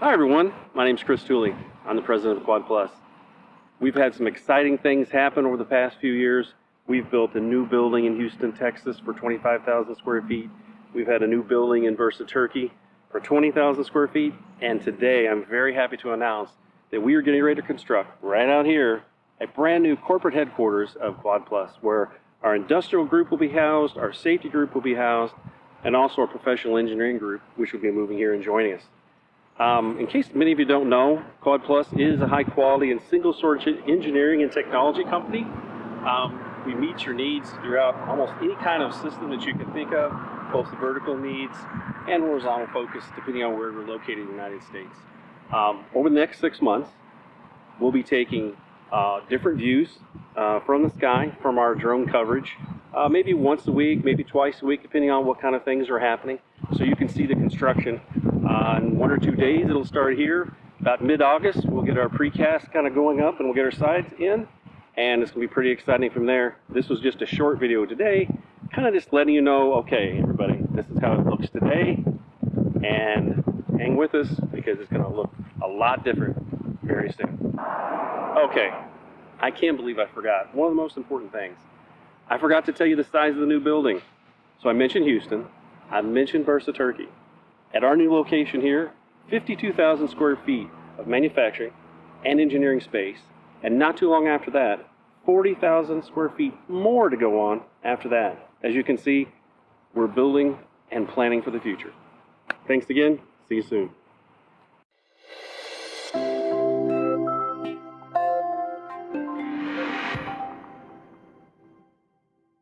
Hi everyone, my name is Chris Tooley. I'm the president of Quad Plus. We've had some exciting things happen over the past few years. We've built a new building in Houston, Texas for 25,000 square feet. We've had a new building in Bursa, Turkey for 20,000 square feet. And today I'm very happy to announce that we are getting ready to construct right out here a brand new corporate headquarters of Quad Plus, where our industrial group will be housed, our safety group will be housed, and also our professional engineering group, which will be moving here and joining us. In case many of you don't know, Quad Plus is a high quality and single source engineering and technology company. We meet your needs throughout almost any kind of system that you can think of, both the vertical needs and horizontal focus, depending on where we're located in the United States. Over the next 6 months, we'll be taking different views from the sky, from our drone coverage, maybe once a week, maybe twice a week, depending on what kind of things are happening. So you can see the construction. In 1 or 2 days, it'll start here. About mid-August, we'll get our precast kind of going up and we'll get our sides in. And it's going to be pretty exciting from there. This was just a short video today, kind of just letting you know, okay, everybody, this is how it looks today. And hang with us because it's going to look a lot different very soon. Okay, I can't believe I forgot one of the most important things. I forgot to tell you the size of the new building. So I mentioned Houston. I mentioned Bursa, Turkey. At our new location here, 52,000 square feet of manufacturing and engineering space, and not too long after that, 40,000 square feet more to go on after that. As you can see, we're building and planning for the future. Thanks again. See you soon.